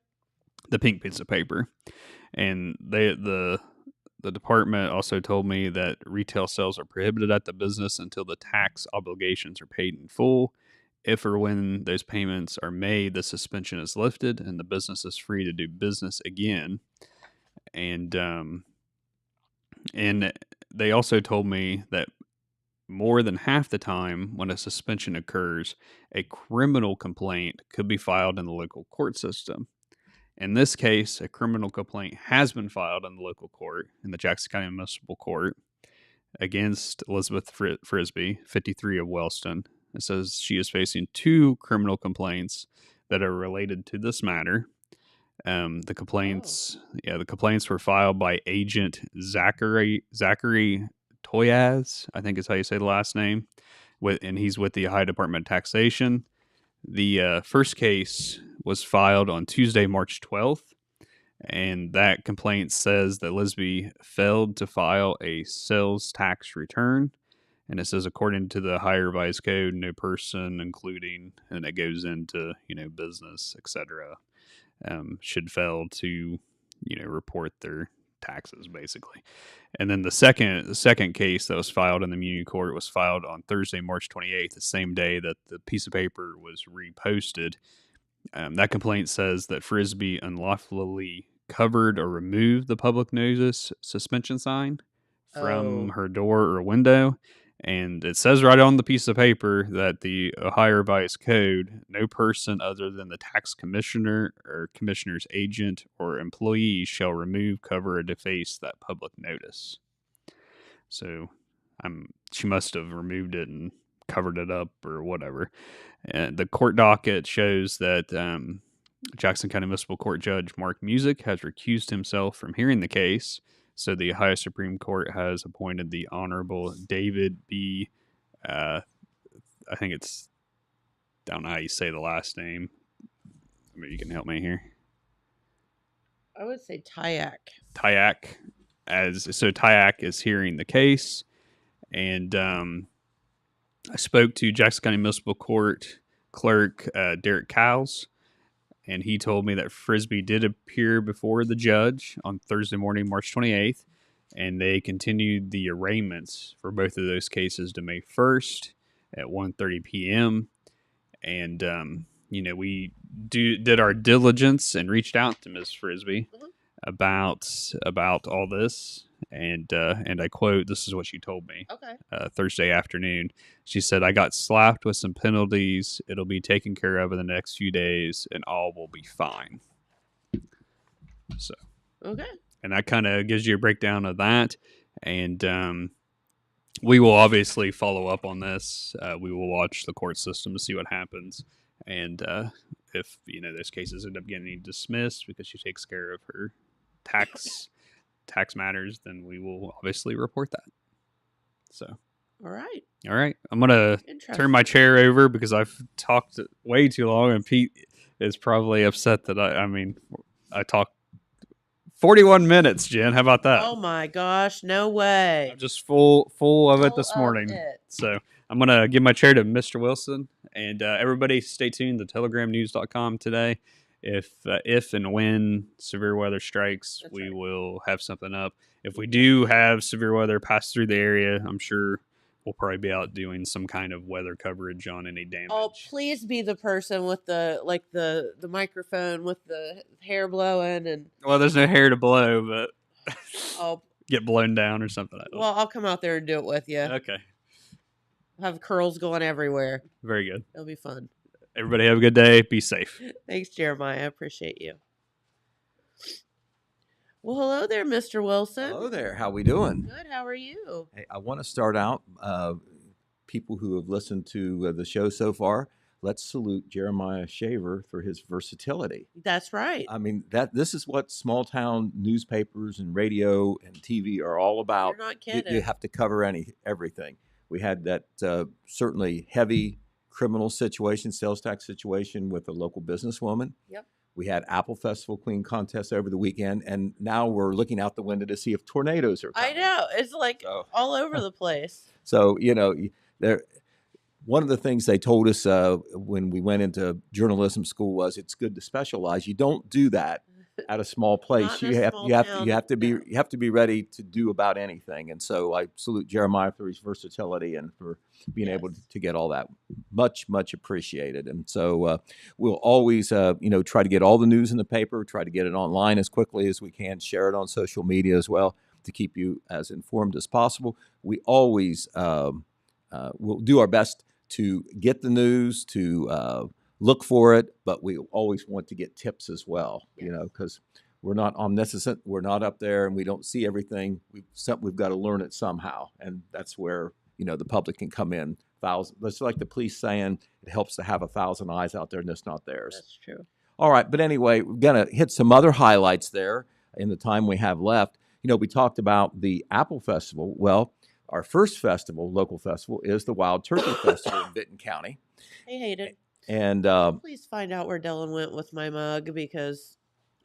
the pink piece of paper. And the department also told me that retail sales are prohibited at the business until the tax obligations are paid in full. If or when those payments are made, the suspension is lifted and the business is free to do business again. And they also told me that more than half the time when a suspension occurs, a criminal complaint could be filed in the local court system. In this case, a criminal complaint has been filed in the local court, in the Jackson County Municipal Court, against Elizabeth Frisbee, 53 of Wellston. It says she is facing 2 criminal complaints that are related to this matter. The complaints were filed by Agent Zachary Toyaz, I think is how you say the last name, and he's with the Ohio Department of Taxation. The first case was filed on Tuesday, March 12th, and that complaint says that Lisby failed to file a sales tax return. And it says, according to the higher revised code, no person, including, and it goes into, business, etc., should fail to, report their taxes, basically. And then the second case that was filed in the Muni Court was filed on Thursday, March 28th, the same day that the piece of paper was reposted. That complaint says that Frisbee unlawfully covered or removed the public notice suspension sign from her door or window. And it says right on the piece of paper that the Ohio Revised Code, no person other than the tax commissioner or commissioner's agent or employee shall remove, cover, or deface that public notice. So she must have removed it and covered it up or whatever. And the court docket shows that Jackson County Municipal Court Judge Mark Music has recused himself from hearing the case. So the Ohio Supreme Court has appointed the Honorable David B. I think it's, I don't know how you say the last name. Maybe you can help me here. I would say Tyak. Tyak. Tyak is hearing the case. And I spoke to Jackson County Municipal Court Clerk Derek Cowles, and he told me that Frisbee did appear before the judge on Thursday morning, March 28th, and they continued the arraignments for both of those cases to May 1st at 1:30 p.m. And, we did our diligence and reached out to Ms. Frisbee about all this. And I quote, this is what she told me. Okay. Thursday afternoon. She said, "I got slapped with some penalties. It'll be taken care of in the next few days, and all will be fine." So, Okay. and that kind of gives you a breakdown of that. And we will obviously follow up on this. We will watch the court system to see what happens. And if, those cases end up getting dismissed because she takes care of her tax matters, then we will obviously report that. So, All right. I'm gonna turn my chair over because I've talked way too long, and Pete is probably upset that I talked 41 minutes. Jen, how about that? Oh my gosh, no way. I'm just full of it this Full of morning. it. So I'm gonna give my chair to Mr. Wilson, And everybody stay tuned to telegramnews.com today. If and when severe weather strikes, That's we right. will have something up. If we do have severe weather pass through the area, I'm sure we'll probably be out doing some kind of weather coverage on any damage. Oh, please be the person with the microphone with the hair blowing and Well, there's no hair to blow, but oh, get blown down or something. well, I'll come out there and do it with you. Okay, Have curls going everywhere. very good. It'll be fun. Everybody have a good day. Be safe. Thanks, Jeremiah. I appreciate you. Well, hello there, Mr. Wilson. Hello there. How we doing? Good. How are you? Hey, I want to start out. People who have listened to the show so far, let's salute Jeremiah Shaver for his versatility. That's right. I mean, this is what small town newspapers and radio and TV are all about. You're not You kidding. have to cover everything. We had that certainly heavy criminal situation, sales tax situation with a local businesswoman. Yep. We had Apple Festival Queen contest over the weekend, and now we're looking out the window to see if tornadoes are coming. I know. It's like So- all over the place. So, one of the things they told us when we went into journalism school was it's good to specialize. You don't do that at a small place. Not in a small town, You have to be no. you have to be ready to do about anything. And so I salute Jeremiah for his versatility and for being able Yes. to get all that. Much appreciated. And so we'll always try to get all the news in the paper, try to get it online as quickly as we can, share it on social media as well to keep you as informed as possible. We always will do our best to get the news, to look for it, but we always want to get tips as well, because we're not omniscient, we're not up there, and we don't see everything. We've got to learn it somehow, and that's where the public can come in. That's like the police saying it helps to have 1,000 eyes out there, and it's not theirs. That's true. All right, but anyway, we're going to hit some other highlights there in the time we have left. We talked about the Apple Festival. Well, our first local festival, is the Wild Turkey Festival in Benton County. Hey, Hayden. And Please find out where Dylan went with my mug because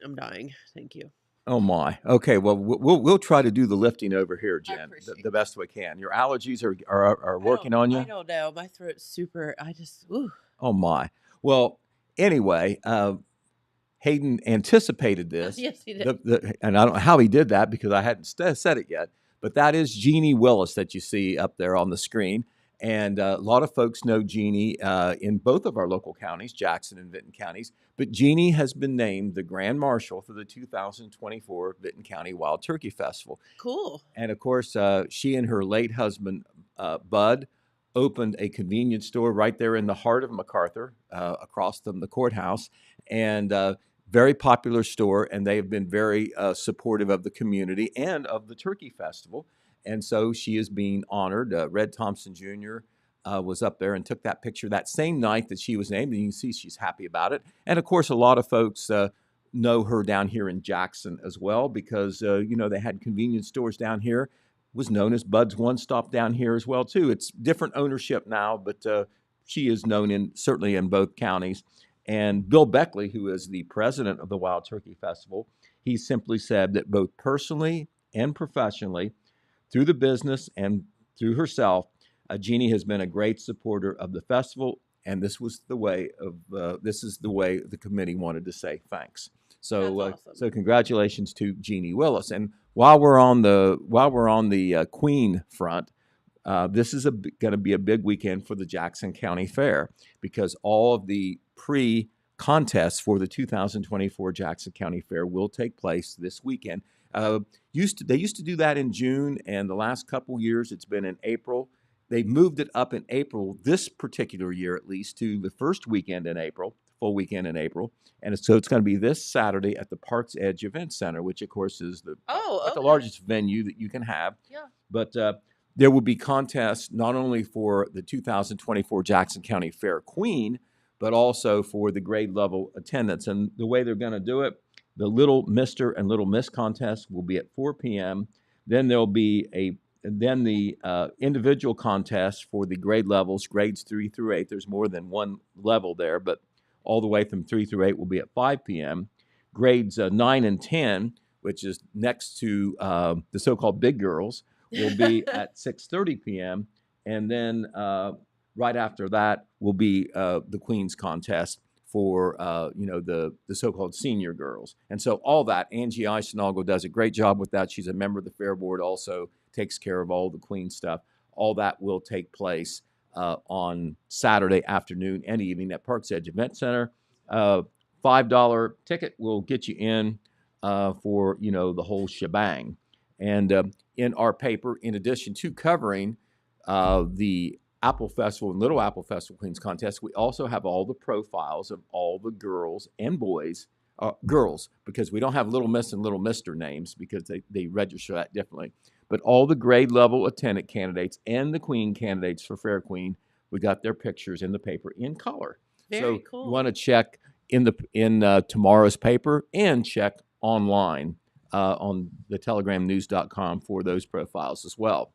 I'm dying. Thank you. oh my, okay. Well, we'll try to do the lifting over here, Jen, appreciate the best we can. Your allergies are working on you. I don't know. My throat's super. Ooh. Oh my. Well, anyway, Hayden anticipated this. Yes, he did. And I don't know how he did that because I hadn't said it yet. But that is Jeannie Willis that you see up there on the screen. And a lot of folks know Jeannie in both of our local counties, Jackson and Benton counties. But Jeannie has been named the Grand Marshal for the 2024 Benton County Wild Turkey Festival. Cool. And of course, she and her late husband, Bud, opened a convenience store right there in the heart of MacArthur, across from the courthouse. And very popular store, and they have been very supportive of the community and of the Turkey Festival. And so she is being honored. Red Thompson Jr. Was up there and took that picture that same night that she was named, and you can see she's happy about it. And of course, a lot of folks know her down here in Jackson as well because, they had convenience stores down here. Was known as Bud's One Stop down here as well, too. It's different ownership now, but she is known certainly in both counties. And Bill Beckley, who is the president of the Wild Turkey Festival, he simply said that both personally and professionally, through the business and through herself, Jeannie has been a great supporter of the festival, and this is the way the committee wanted to say thanks. So, That's awesome. so congratulations to Jeannie Willis. And while we're on the Queen front, this is going to be a big weekend for the Jackson County Fair because all of the pre-contests for the 2024 Jackson County Fair will take place this weekend. They used to do that in June, and the last couple years it's been in April. They moved it up in April this particular year, at least, to the first weekend in April, full weekend in April. And so it's going to be this Saturday at the Parks Edge Event Center, which, of course, is the largest venue that you can have. Yeah. But there will be contests not only for the 2024 Jackson County Fair Queen, but also for the grade level attendance. And the way they're going to do it, the Little Mr. and Little Miss contest will be at 4 p.m. Then there'll be the individual contest for the grade levels, grades 3 through 8. There's more than one level there, but all the way from 3 through 8 will be at 5 p.m. Grades 9 and 10, which is next to the so-called big girls, will be at 6:30 p.m. And then right after that will be the Queen's Contest for the so-called senior girls. And so all that, Angie Eisenagel does a great job with that. She's a member of the Fair Board, also takes care of all the Queen stuff. All that will take place on Saturday afternoon and evening at Parks Edge Event Center. $5 ticket will get you in for the whole shebang. And in our paper, in addition to covering the Apple Festival and Little Apple Festival Queens Contest, we also have all the profiles of all the girls and boys, girls, because we don't have Little Miss and Little Mister names because they register that differently. But all the grade level attendant candidates and the Queen candidates for Fair Queen, we got their pictures in the paper in color. Very So cool. you want to check in tomorrow's paper and check online on the telegramnews.com for those profiles as well.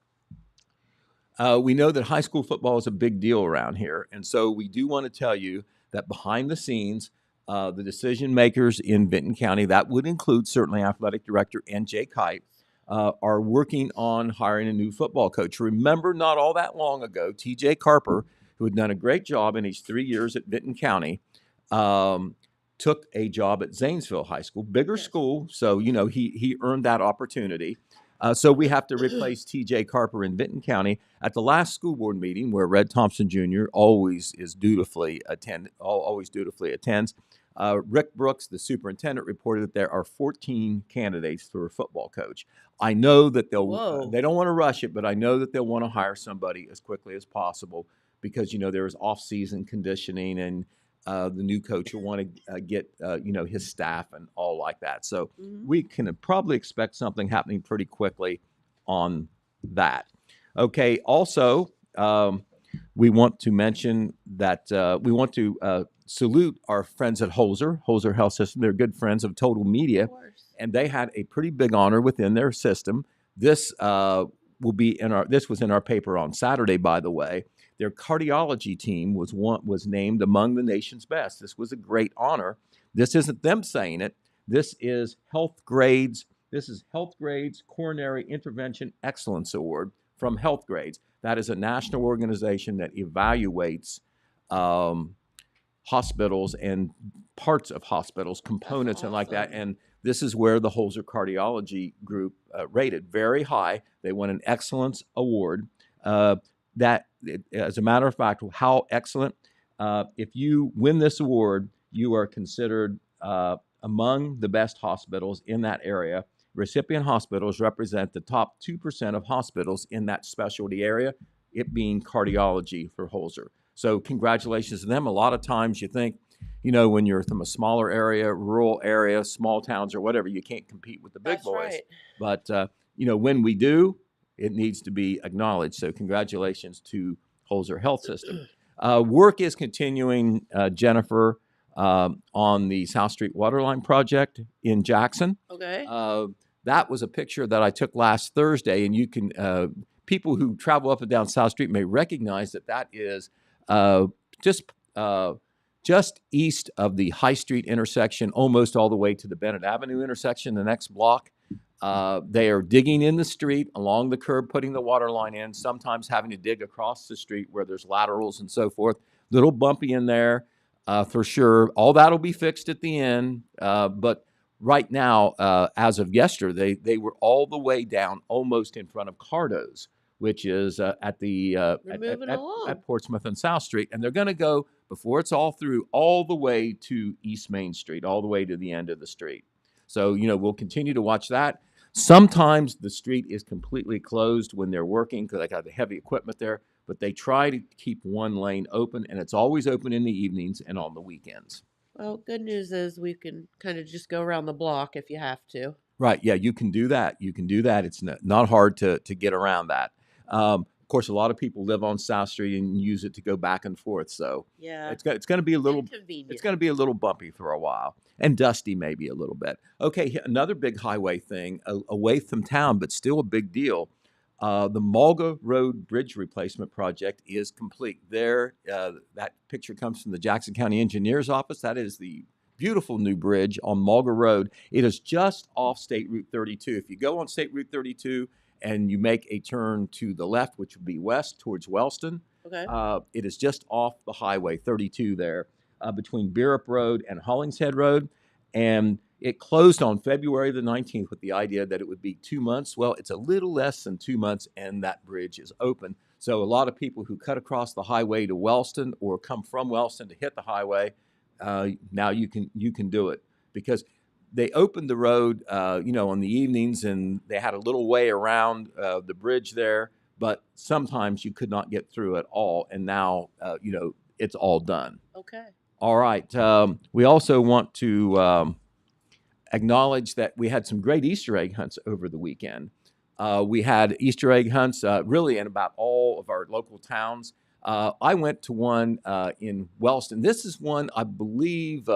We know that high school football is a big deal around here, and so we do want to tell you that behind the scenes, the decision makers in Vinton County, that would include certainly athletic director N.J. Kite, are working on hiring a new football coach. Remember, not all that long ago, T.J. Carper, who had done a great job in his 3 years at Vinton County, took a job at Zanesville High School, bigger school, so he earned that opportunity. So we have to replace T.J. Carper in Vinton County. At the last school board meeting, where Red Thompson Jr. always dutifully attends, Rick Brooks, the superintendent, reported that there are 14 candidates for a football coach. I know that they don't want to rush it, but I know that they'll want to hire somebody as quickly as possible because there is off-season conditioning and the new coach will want to get his staff and all like that. So we can probably expect something happening pretty quickly on that. Okay. Also, we want to mention that we want to salute our friends at Holzer Health System. They're good friends of Total Media, and they had a pretty big honor within their system. This this was in our paper on Saturday, by the way. Their cardiology team was named among the nation's best. This was a great honor. This isn't them saying it. This is Health Grades. This is Health Grades Coronary Intervention Excellence Award from Health Grades. That is a national organization that evaluates hospitals and parts of hospitals, components, and like that. And this is where the Holzer Cardiology Group rated very high. They won an excellence award. As a matter of fact, how excellent. If you win this award, you are considered among the best hospitals in that area. Recipient hospitals represent the top 2% of hospitals in that specialty area, it being cardiology for Holzer. So congratulations to them. A lot of times you think, when you're from a smaller area, rural area, small towns or whatever, you can't compete with the big boys. Right. But, when we do, it needs to be acknowledged. So congratulations to Holzer Health System. Work is continuing, Jennifer, on the South Street Waterline project in Jackson. Okay. That was a picture that I took last Thursday, and you can people who travel up and down South Street may recognize that is just east of the High Street intersection, almost all the way to the Bennett Avenue intersection, the next block. They are digging in the street along the curb, putting the water line in, sometimes having to dig across the street where there's laterals and so forth. Little bumpy in there for sure. All that will be fixed at the end. But right now, as of yesterday, they were all the way down almost in front of Cardo's, which is at Portsmouth and South Street. And they're going to go, before it's all through, all the way to East Main Street, all the way to the end of the street. So, we'll continue to watch that. Sometimes the street is completely closed when they're working because they got the heavy equipment there, but they try to keep one lane open, and it's always open in the evenings and on the weekends. Well, good news is we can kind of just go around the block if you have to. Right. Yeah, you can do that. It's not hard to get around that. Of course, a lot of people live on South Street and use it to go back and forth. So yeah, it's going to be a little bumpy for a while and dusty maybe a little bit. Okay, another big highway thing away from town, but still a big deal. The Mulga Road Bridge Replacement Project is complete. That picture comes from the Jackson County Engineer's Office. That is the beautiful new bridge on Mulga Road. It is just off State Route 32. If you go on State Route 32 and you make a turn to the left, which would be west towards Wellston, Okay. It is just off the Highway 32 there, between Beerup Road and Hollingshead Road. And it closed on February the 19th with the idea that it would be 2 months. Well, it's a little less than 2 months, and that bridge is open. So a lot of people who cut across the highway to Wellston or come from Wellston to hit the highway, now you can do it, because they opened the road, on the evenings, and they had a little way around the bridge there, but sometimes you could not get through at all. And now, it's all done. Okay. All right. We also want to acknowledge that we had some great Easter egg hunts over the weekend. We had Easter egg hunts really in about all of our local towns. I went to one in Wellston. This is one, I believe,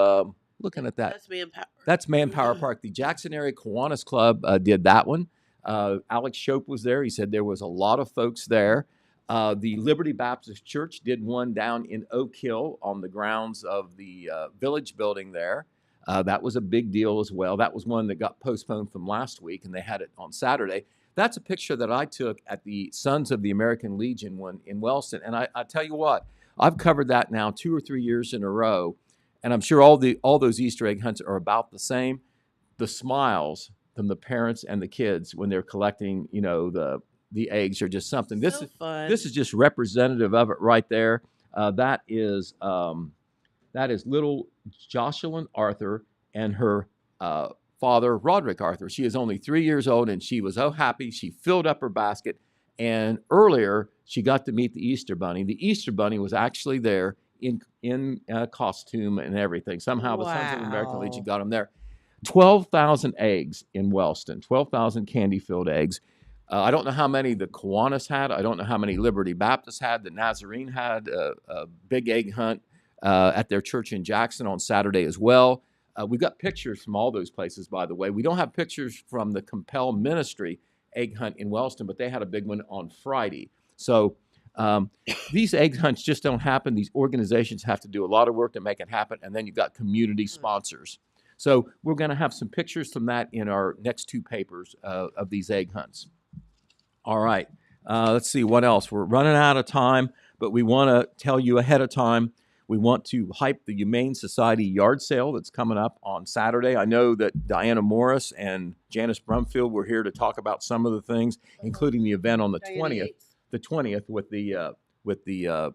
looking at that. That's Manpower. That's Manpower Park. The Jackson Area Kiwanis Club did that one. Alex Shope was there. He said there was a lot of folks there. The Liberty Baptist Church did one down in Oak Hill on the grounds of the Village building there. That was a big deal as well. That was one that got postponed from last week, and they had it on Saturday. That's a picture that I took at the Sons of the American Legion one in Wellston. And I tell you what, I've covered that now 2 or 3 years in a row, and I'm sure all those Easter egg hunts are about the same. The smiles from the parents and the kids when they're collecting, the eggs are just something. So fun. This is just representative of it right there. That is little Jocelyn Arthur and her father, Roderick Arthur. She is only 3 years old, and she was so happy. She filled up her basket, and earlier she got to meet the Easter Bunny. The Easter Bunny was actually there in costume and everything. Somehow the Sons of the American Legion got him there. 12,000 eggs in Wellston, 12,000 candy-filled eggs. I don't know how many the Kiwanis had. I don't know how many Liberty Baptist had. The Nazarene had a big egg hunt at their church in Jackson on Saturday as well. We've got pictures from all those places, by the way. We don't have pictures from the Compel Ministry egg hunt in Wellston, but they had a big one on Friday. So these egg hunts just don't happen. These organizations have to do a lot of work to make it happen, and then you've got community sponsors. So we're going to have some pictures from that in our next 2 papers of these egg hunts. All right. Let's see what else. We're running out of time, but we want to tell you ahead of time. We want to hype the Humane Society yard sale that's coming up on Saturday. I know that Diana Morris and Janice Brumfield were here to talk about some of the things, including the event on the 20th with the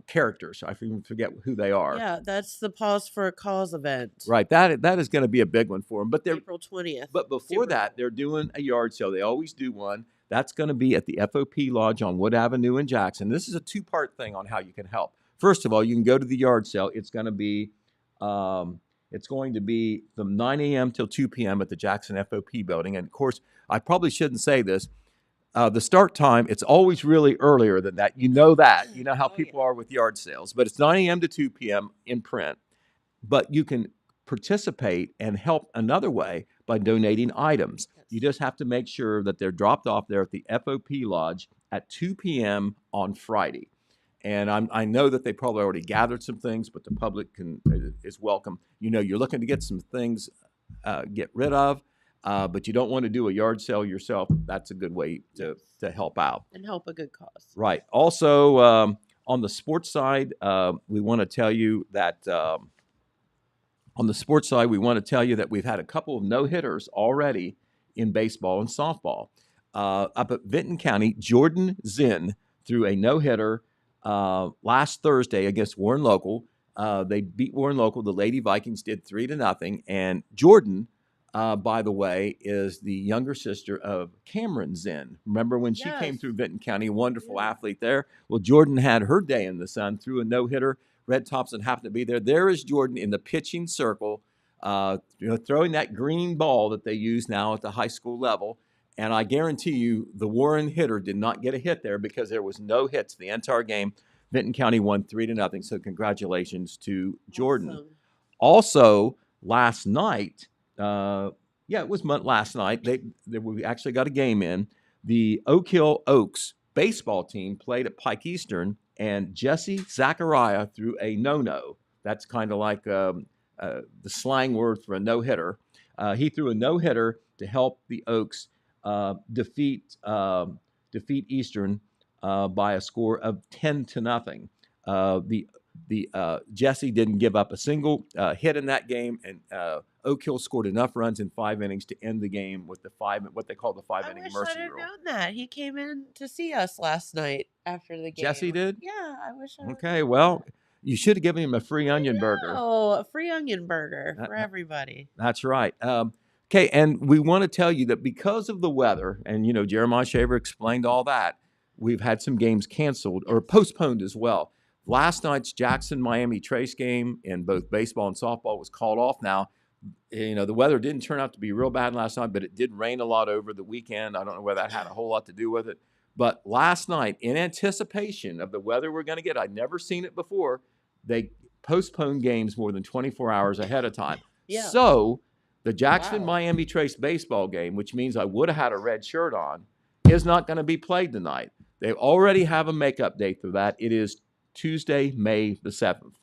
characters. I forget who they are. Yeah, that's the Pause for a Cause event. Right. That is going to be a big one for them. But April 20th. But before that, they're doing a yard sale. They always do one. That's going to be at the FOP Lodge on Wood Avenue in Jackson. This is a 2-part thing on how you can help. First of all, you can go to the yard sale. It's going to be from 9 a.m. till 2 p.m. at the Jackson FOP building. And of course, I probably shouldn't say this. The start time, it's always really earlier than that. You know that. You know how people are with yard sales. But it's 9 a.m. to 2 p.m. in print. But you can participate and help another way by donating items. You just have to make sure that they're dropped off there at the FOP Lodge at 2 p.m. on Friday. And I know that they probably already gathered some things, but the public is welcome. You're looking to get some things get rid of, but you don't want to do a yard sale yourself. That's a good way to help out. And help a good cause. Right. Also, on the sports side, we want to tell you that we've had a couple of no-hitters already in baseball and softball. Up at Vinton County, Jordan Zinn threw a no-hitter last Thursday against Warren Local. They beat Warren Local. The Lady Vikings did 3-0. And Jordan, by the way, is the younger sister of Cameron Zinn. Remember when she came through Vinton County, a wonderful athlete there? Well, Jordan had her day in the sun, threw a no-hitter. Red Thompson happened to be there. There is Jordan in the pitching circle, throwing that green ball that they use now at the high school level. And I guarantee you the Warren hitter did not get a hit there because there was no hits the entire game. Vinton County won 3-0. So congratulations to Jordan. Awesome. Also, last night, it was last night, we actually got a game in. The Oak Hill Oaks baseball team played at Pike Eastern, and Jesse Zachariah threw a no-no. That's kind of like the slang word for a no-hitter. He threw a no-hitter to help the Oaks defeat Eastern by a score of 10-0. Jesse didn't give up a single hit in that game, and Oak Hill scored enough runs in 5 innings to end the game with what they call the 5-inning I wish mercy I'd have rule. known that. He came in to see us last night after the game. Jesse did? Yeah, I wish I would. Okay, well, you should have given him a free onion burger. Oh, a free onion burger for Uh, everybody. That's right. Okay, and we want to tell you that because of the weather, and Jeremiah Shaver explained all that, we've had some games canceled or postponed as well. Last night's Jackson-Miami Trace game in both baseball and softball was called off. Now, the weather didn't turn out to be real bad last night, but it did rain a lot over the weekend. I don't know whether that had a whole lot to do with it. But last night, in anticipation of the weather we're going to get, I'd never seen it before, they postponed games more than 24 hours ahead of time. Yeah. So the Jackson Wow. Miami Trace baseball game, which means I would have had a red shirt on, is not going to be played tonight. They already have a makeup date for that. It is Tuesday, May the 7th.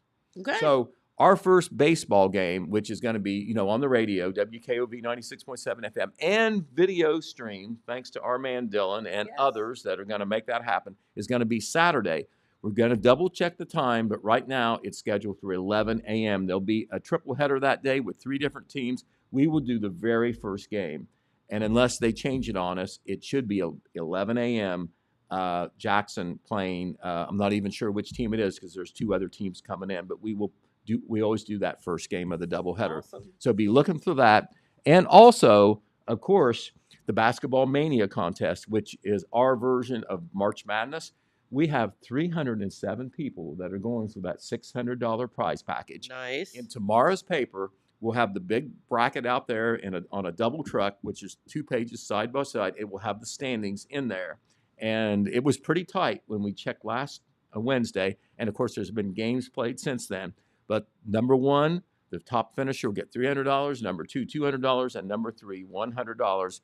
Okay. So our first baseball game, which is going to be, on the radio, WKOV 96.7 FM, and video stream, thanks to our man Dylan and Yes. others that are going to make that happen, is going to be Saturday. We're going to double check the time, but right now it's scheduled for 11 a.m. There'll be a triple header that day with 3 different teams. We will do the very first game. And unless they change it on us, it should be 11 a.m. Jackson playing. I'm not even sure which team it is because there's 2 other teams coming in, but we always do that first game of the doubleheader. Awesome. So be looking for that. And also, of course, the Basketball Mania contest, which is our version of March Madness. We have 307 people that are going for that $600 prize package. Nice. In tomorrow's paper, we'll have the big bracket out there on a double truck, which is 2 pages side by side. It will have the standings in there. And it was pretty tight when we checked last Wednesday. And of course, there's been games played since then. But number 1, the top finisher will get $300. Number 2, $200. And number 3, $100.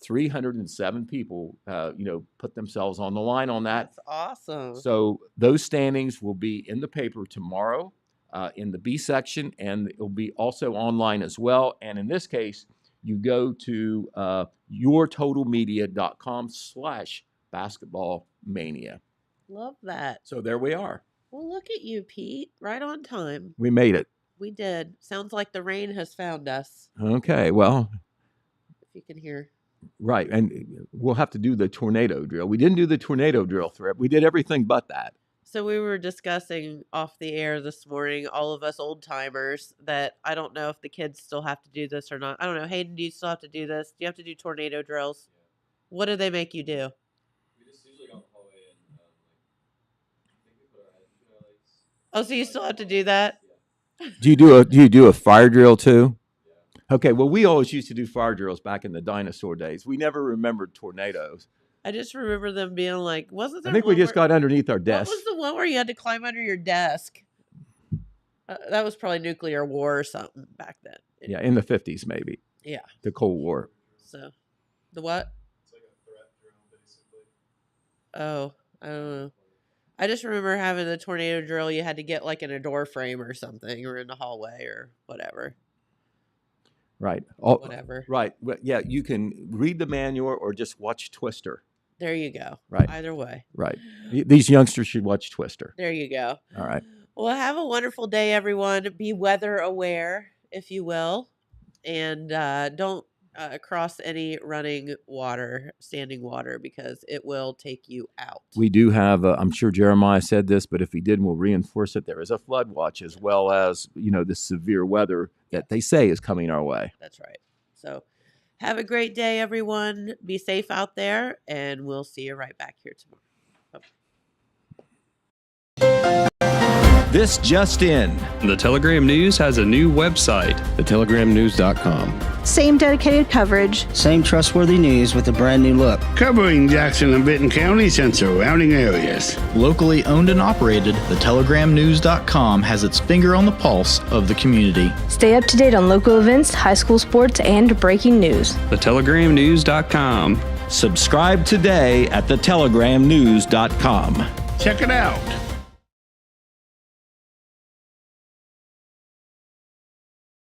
307 people, put themselves on the line on that. That's awesome. So those standings will be in the paper tomorrow in the B section, and it will be also online as well. And in this case, you go to yourtotalmedia.com/basketballmania. Love that. So there we are. Well, look at you, Pete. Right on time. We made it. We did. Sounds like the rain has found us, Okay, well, if you can hear. right. And we'll have to do the tornado drill. We didn't do the tornado drill threat. We did everything but that. So we were discussing off the air this morning, all of us old timers, that I don't know if the kids still have to do this or not. I don't know. Hayden, do you still have to do this? Do you have to do tornado drills? What do they make you do? We just usually go in the hallway and I think we put our head between our legs. Oh, so you still have to do that? Do you do a fire drill too? Okay, well, we always used to do fire drills back in the dinosaur days. We never remembered tornadoes. I just remember them being like, wasn't there I think we one just where- got underneath our What desk. was the one where you had to climb under your desk? That was probably nuclear war or something back then. Yeah, in the 50s maybe, Yeah. the Cold War. So, the what? It's like a threat drill, basically. Oh, I don't know. I just remember having the tornado drill. You had to get like in a door frame or something, or in the hallway or whatever. Right. Whatever. Right. Well, yeah, you can read the manual or just watch Twister. There you go. Right. Either way. Right. These youngsters should watch Twister. There you go. All right. Well, have a wonderful day, everyone. Be weather aware, if you will, and don't cross any running water, standing water, because it will take you out. We do have, I'm sure Jeremiah said this, but if he didn't, we'll reinforce it. There is a flood watch as well as, the severe weather that they say is coming our way. That's right. So have a great day, everyone. Be safe out there, and we'll see you right back here tomorrow. This just in. The Telegram News has a new website. TheTelegramNews.com. Same dedicated coverage. Same trustworthy news with a brand new look. Covering Jackson and Benton counties and surrounding areas. Locally owned and operated, TheTelegramNews.com has its finger on the pulse of the community. Stay up to date on local events, high school sports, and breaking news. TheTelegramNews.com. Subscribe today at TheTelegramNews.com. Check it out.